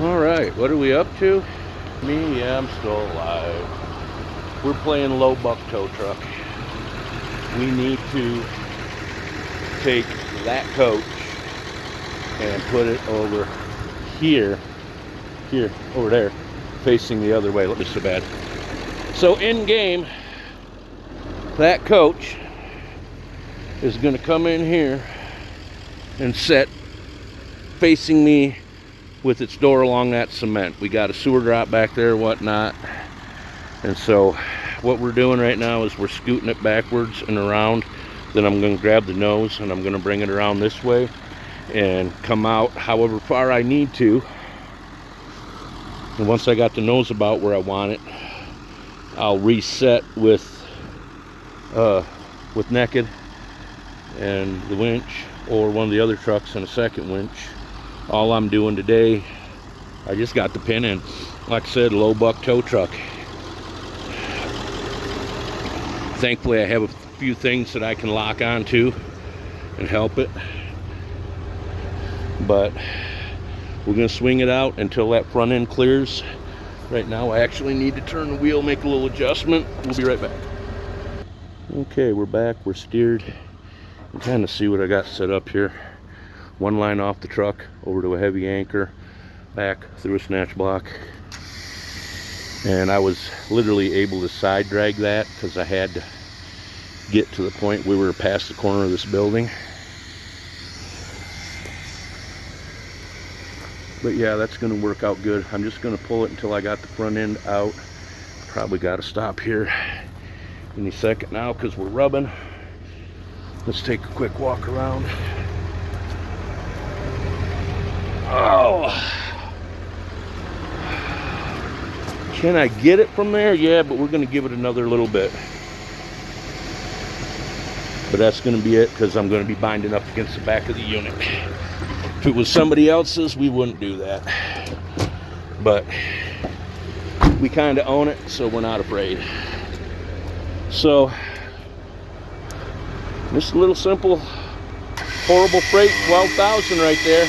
All right, what are we up to? Me, yeah, I'm still alive. We're playing low buck tow truck. We need to take that coach and put it over here, over there, facing the other way. Look, it's so bad. So in game, that coach is going to come in here and set facing me with its door along that cement. We got a sewer drop back there, whatnot. And so what we're doing right now is we're scooting it backwards and around. Then I'm going to grab the nose and I'm going to bring it around this way and come out however far I need to. And once I got the nose about where I want it, I'll reset with Naked and the winch, or one of the other trucks and a second winch. All I'm doing today, I just got the pin in. Like I said, low buck tow truck. Thankfully I have a few things that I can lock onto and help it. But we're gonna swing it out until that front end clears. Right now I actually need to turn the wheel, make a little adjustment. We'll be right back. Okay, we're back, we're steered. And kind of see what I got set up here. One line off the truck over to a heavy anchor, back through a snatch block. And I was literally able to side drag that because I had to get to the point we were past the corner of this building. But yeah, that's going to work out good. I'm just going to pull it until I got the front end out. Probably got to stop here any second now because we're rubbing. Let's take a quick walk around. Oh, can I get it from there? Yeah, but we're going to give it another little bit. But that's going to be it because I'm going to be binding up against the back of the unit. If it was somebody else's, we wouldn't do that. But we kind of own it, so we're not afraid. So, just a little simple, horrible freight, 12,000 right there.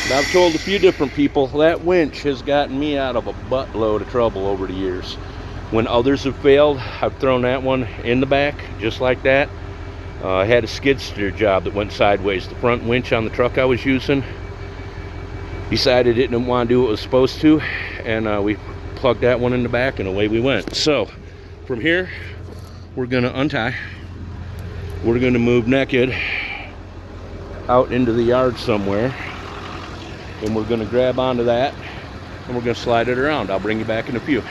But I've told a few different people that winch has gotten me out of a buttload of trouble over the years. When others have failed, I've thrown that one in the back, just like that. I had a skid steer job that went sideways. The front winch on the truck I was using decided it didn't want to do what it was supposed to, and we plugged that one in the back, and away we went. So, from here, we're going to untie. We're going to move Naked out into the yard somewhere, and we're going to grab onto that and we're going to slide it around. I'll bring you back in a few.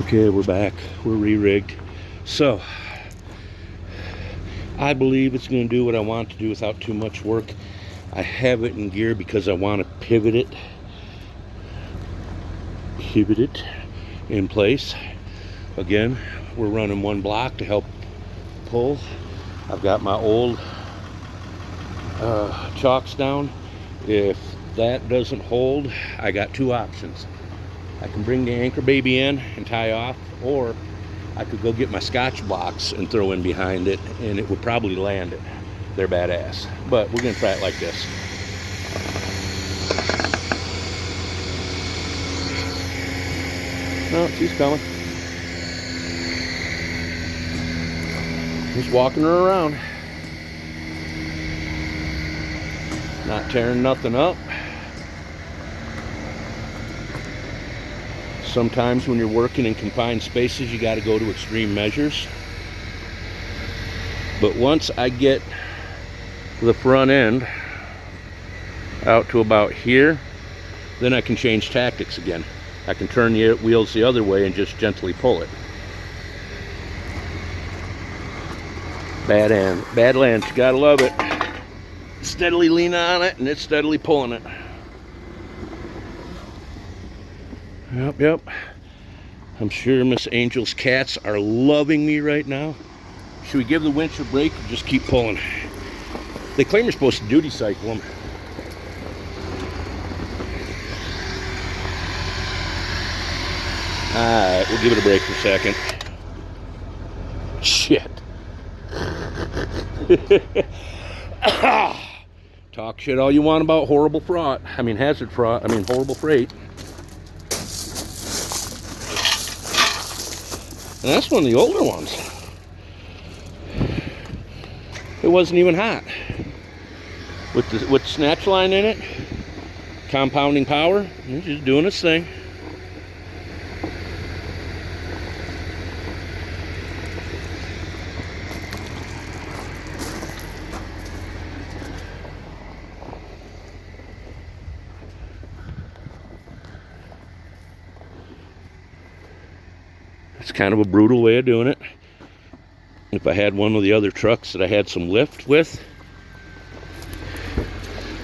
Okay, we're back. We're re-rigged. So I believe it's going to do what I want to do without too much work. I have it in gear because I want to pivot it in place. Again, we're running one block to help pull. I've got my old chocks down. If that doesn't hold, I got two options. I can bring the anchor baby in and tie off, or I could go get my Scotch blocks and throw in behind it, and it would probably land it. They're badass, but we're gonna try it like this. Oh, she's coming. Just walking her around. Not tearing nothing up. Sometimes when you're working in confined spaces, you got to go to extreme measures. But once I get the front end out to about here, then I can change tactics again. I can turn the wheels the other way and just gently pull it. Bad land, you gotta love it. Steadily lean on it and it's steadily pulling it. Yep. I'm sure Miss Angel's cats are loving me right now. Should we give the winch a break or just keep pulling? They claim you're supposed to duty cycle them. Alright, we'll give it a break for a second. Shit. Talk shit all you want about horrible fraud. I mean, hazard fraud. I mean, horrible freight. And that's one of the older ones. It wasn't even hot. With the snatch line in it, compounding power, it's just doing its thing. It's kind of a brutal way of doing it. If I had one of the other trucks that I had some lift with,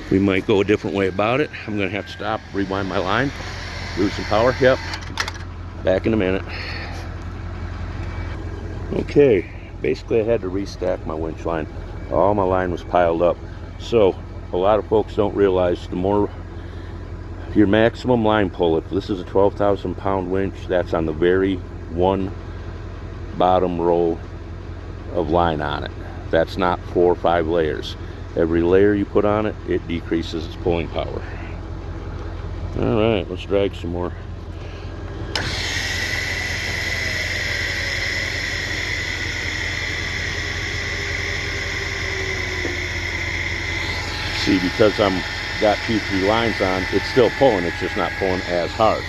we might go a different way about it. I'm gonna have to stop, rewind my line, lose some power. Yep, back in a minute. Okay, basically I had to restack my winch line. All my line was piled up. So a lot of folks don't realize the more your maximum line pull, if this is a 12,000 pound winch, that's on the very one bottom row of line on it. That's not 4 or 5 layers. Every layer you put on it, it decreases its pulling power. All right, let's drag some more. See, because I'm got 2-3 lines on, it's still pulling, it's just not pulling as hard.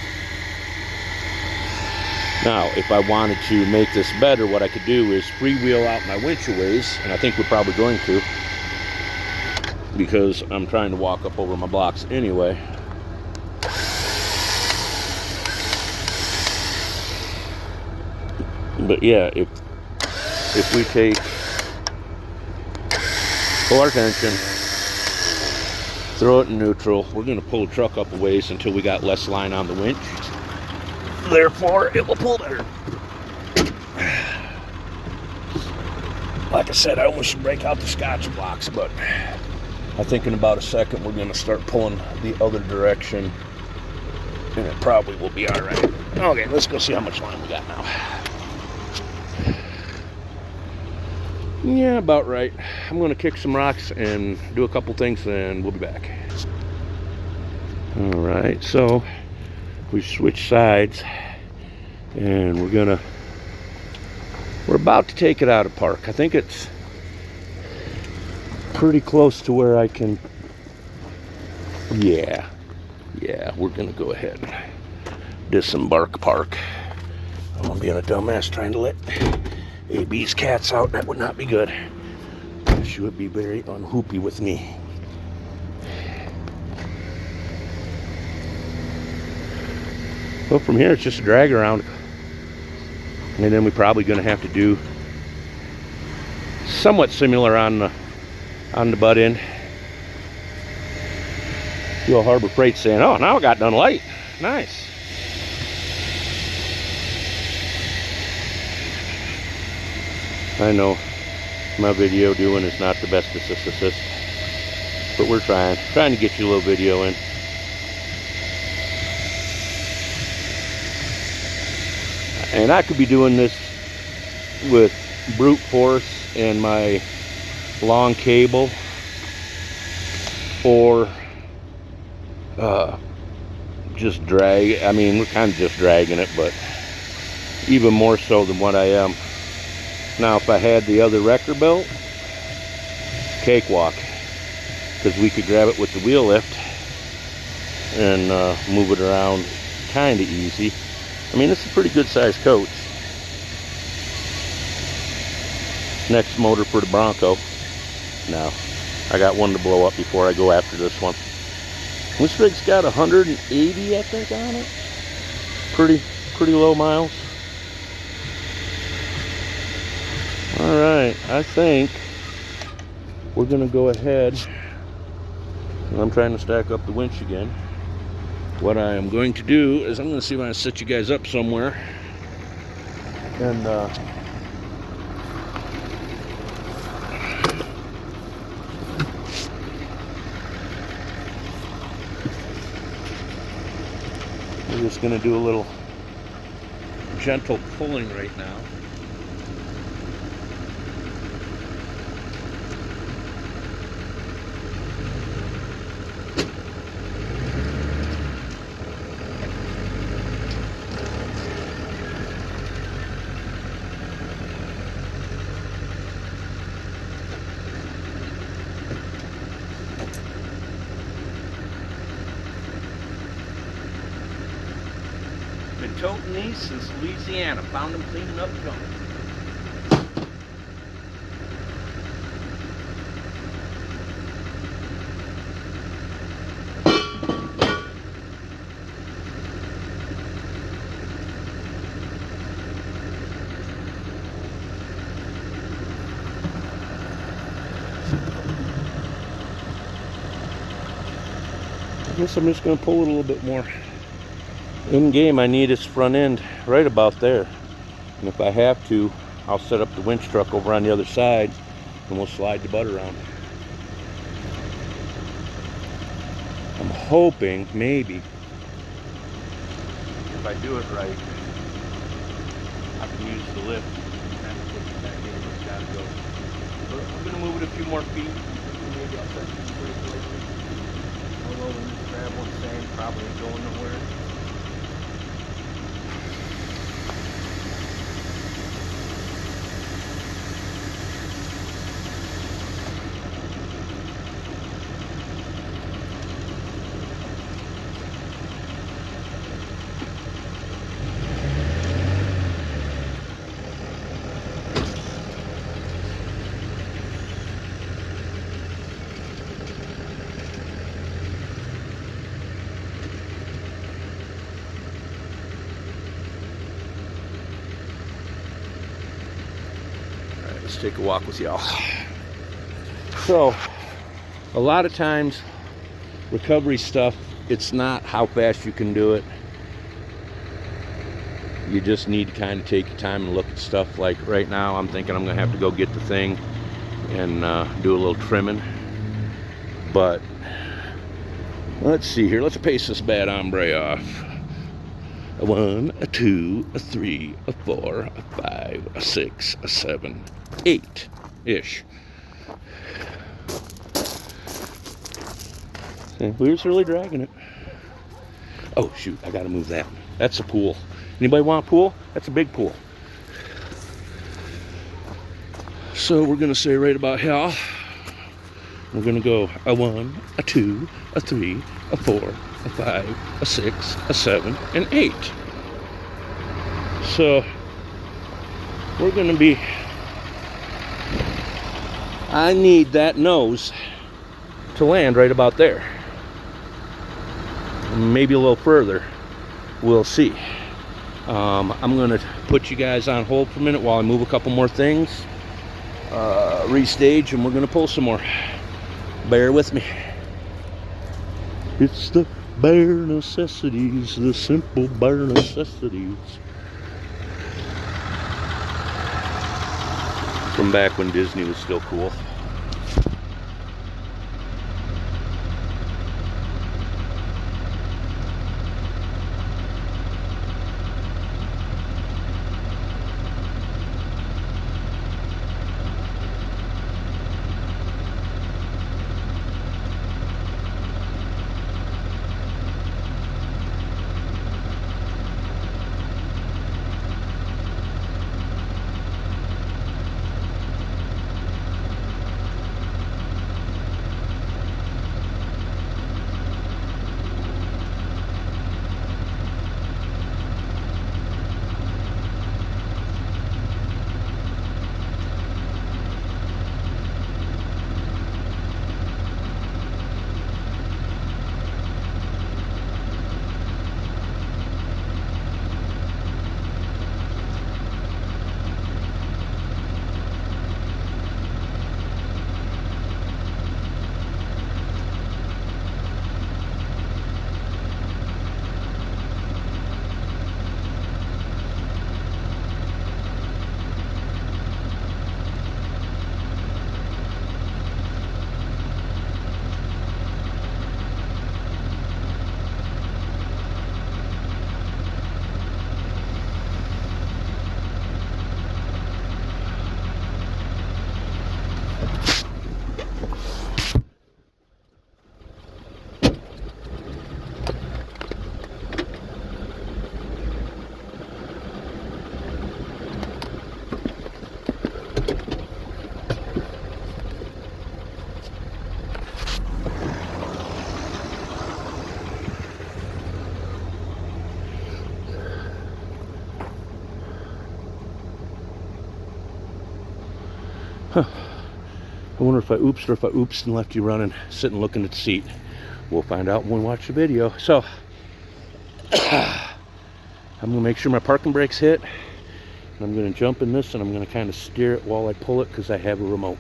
Now, if I wanted to make this better, what I could do is freewheel out my winch a ways, and I think we're probably going to, because I'm trying to walk up over my blocks anyway. But yeah, if we take pull our tension, throw it in neutral, we're going to pull the truck up a ways until we got less line on the winch. Therefore, it will pull better. Like I said, I almost should break out the Scotch blocks, but I think in about a second we're going to start pulling the other direction, and it probably will be all right. Okay, let's go see how much line we got now. Yeah, about right. I'm going to kick some rocks and do a couple things, and we'll be back. All right, so we switch sides, and we're about to take it out of park. I think it's pretty close to where I can, yeah, we're gonna go ahead and disembark park. I'm being a dumbass trying to let AB's cats out. That would not be good. She would be very unhoopy with me. Well, from here it's just a drag around, and then we're probably going to have to do somewhat similar on the butt end. The old Harbor Freight saying, "Oh, now I got done light. Nice." I know my video doing is not the best assist, but we're trying to get you a little video in. And I could be doing this with brute force and my long cable, or just drag. I mean, we're kind of just dragging it, but even more so than what I am. Now, if I had the other wrecker belt, cakewalk, because we could grab it with the wheel lift and move it around kind of easy. I mean, it's a pretty good sized coach. Next motor for the Bronco. Now, I got one to blow up before I go after this one. This rig's got 180, I think, on it. Pretty low miles. All right, I think we're gonna go ahead. I'm trying to stack up the winch again. What I am going to do is I'm going to see if I can set you guys up somewhere, and we're just going to do a little gentle pulling right now. been toting these since Louisiana. Found them cleaning up junk. I guess I'm just going to pull it a little bit more. In game, I need its front end right about there. And if I have to, I'll set up the winch truck over on the other side and we'll slide the butt around. I'm hoping, maybe, if I do it right, I can use the lift and put it back in where it's got to go. But I'm going to move it a few more feet. Maybe I'll set it pretty closely. Although when this grab one sand probably ain't going nowhere. Let's take a walk with y'all. So, a lot of times, recovery stuff, it's not how fast you can do it. You just need to kind of take your time and look at stuff. Like right now, I'm thinking I'm going to have to go get the thing and do a little trimming. But, let's see here. Let's pace this bad hombre off. A 1, a 2, a 3, a 4, a 5, a 6, a 7, 8-ish. Where's really dragging it? Oh shoot, I gotta move that. That's a pool. Anybody want a pool? That's a big pool. So we're gonna say right about here. We're gonna go a 1, a 2, a 3, a 4, a 5, a 6, a 7, and 8. So we're gonna be, I need that nose to land right about there. Maybe a little further. We'll see. I'm gonna put you guys on hold for a minute while I move a couple more things, restage, and we're gonna pull some more. Bear with me. It's the bare necessities, the simple bare necessities. From back when Disney was still cool. I wonder if I oopsed or if I oopsed and left you running, sitting looking at the seat. We'll find out when we watch the video. So, I'm gonna make sure my parking brakes hit. And I'm gonna jump in this and I'm gonna kind of steer it while I pull it because I have a remote.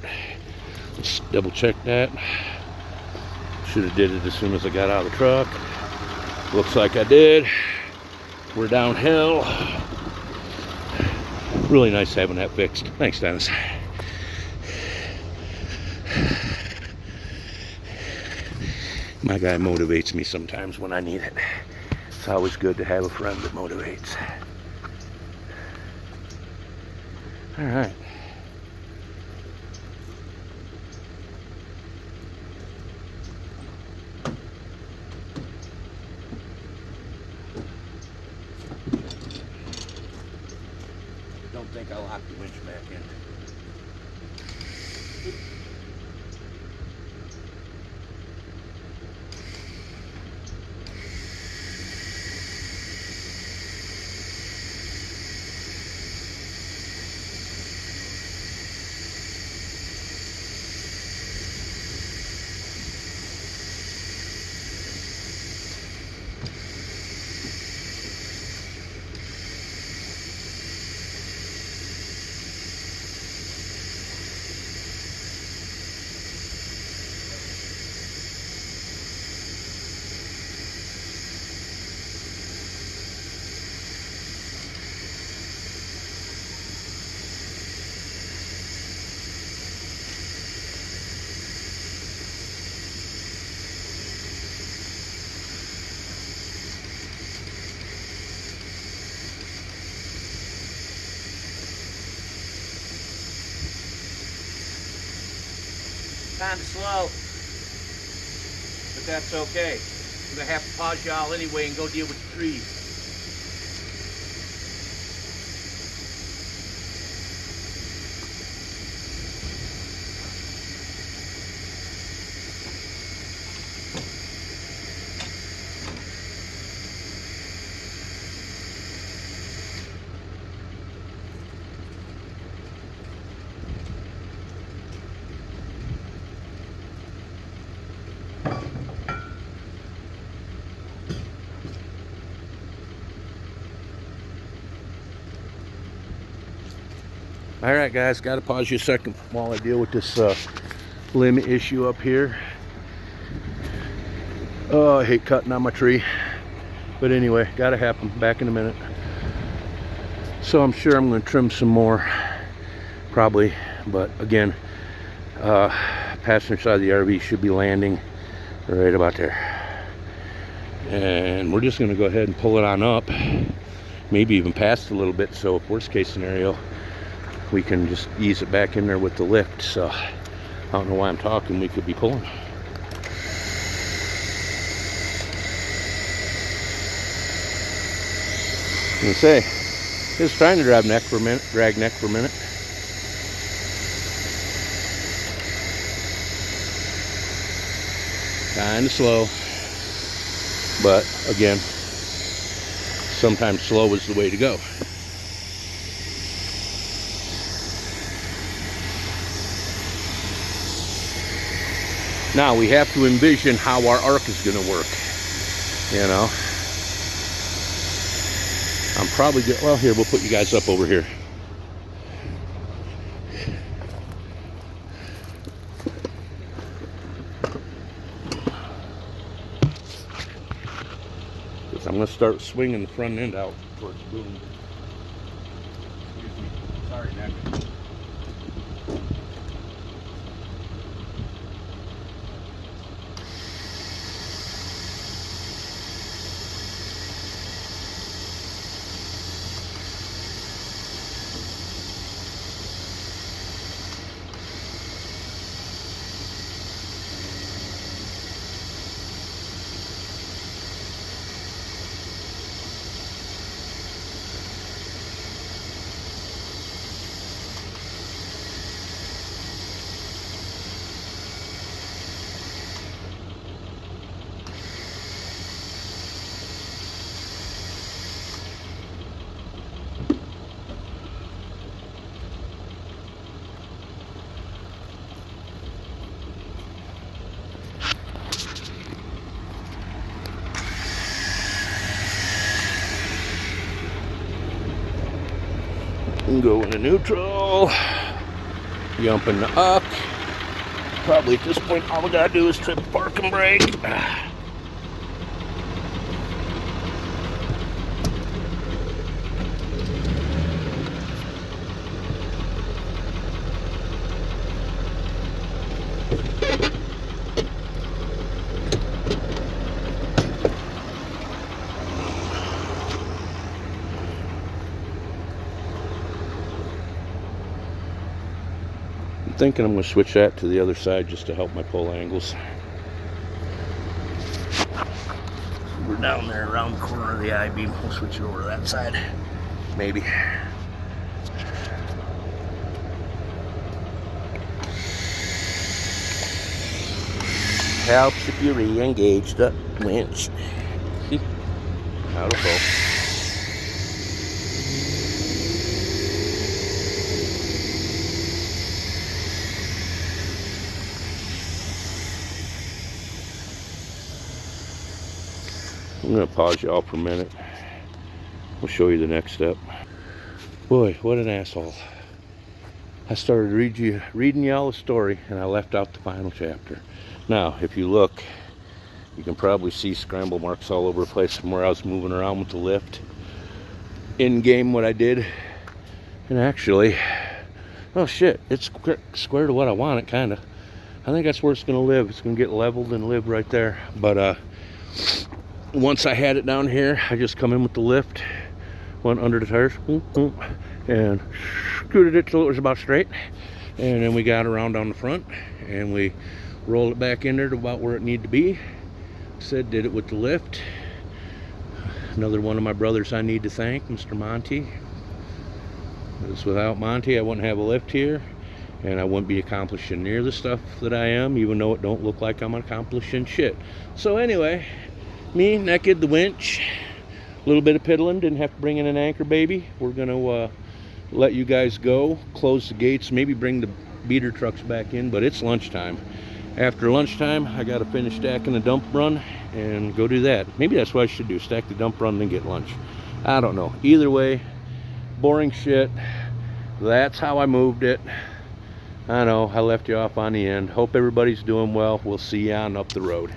Let's double check that. Should have did it as soon as I got out of the truck. Looks like I did. We're downhill. Really nice having that fixed. Thanks, Dennis. My guy motivates me sometimes when I need it. It's always good to have a friend that motivates. All right. Don't think I'll lock the winch back in. Kind of slow, but that's okay. I'm gonna have to pause y'all anyway and go deal with the trees. All right, guys, got to pause you a second while I deal with this limb issue up here. Oh, I hate cutting on my tree. But anyway, got to happen. Back in a minute. So I'm sure I'm going to trim some more, probably. But again, passenger side of the RV should be landing right about there. And we're just going to go ahead and pull it on up. Maybe even past a little bit, so if worst case scenario, we can just ease it back in there with the lift. So I don't know why I'm talking, we could be pulling. I'm gonna say, just trying to drag neck for a minute. Kind of slow, but again, sometimes slow is the way to go. Now we have to envision how our arc is going to work, you know. I'm probably good. Well, here, we'll put you guys up over here. Because I'm going to start swinging the front end out towards the boom. Excuse me. Sorry, Nick. Go into neutral. Jump into up. Probably at this point, all we gotta do is trip park and brake. I'm thinking I'm going to switch that to the other side just to help my pull angles. We're down there around the corner of the I-beam. We'll switch it over to that side. Maybe. Helps if you re-engage the winch. Out of pull. I'm going to pause you all for a minute. We'll show you the next step. Boy, what an asshole. I started reading y'all a story and I left out the final chapter. Now, if you look, you can probably see scramble marks all over the place from where I was moving around with the lift. In game, what I did, and actually, oh shit, it's square to what I want it, kind of. I think that's where it's going to live. It's going to get leveled and live right there. But once I had it down here, I just come in with the lift, went under the tires, and scooted it till it was about straight. And then we got around on the front, and we rolled it back in there to about where it needed to be. Did it with the lift. Another one of my brothers I need to thank, Mr. Monty. Because without Monty, I wouldn't have a lift here, and I wouldn't be accomplishing near the stuff that I am, even though it don't look like I'm accomplishing shit. So anyway, me, naked, the winch, a little bit of piddling, didn't have to bring in an anchor baby. We're gonna let you guys go, close the gates, maybe bring the beater trucks back in, but it's lunchtime. After lunchtime, I gotta finish stacking the dump run and go do that. Maybe that's what I should do, stack the dump run and then get lunch. I don't know. Either way, boring shit. That's how I moved it. I know, I left you off on the end. Hope everybody's doing well. We'll see you on up the road.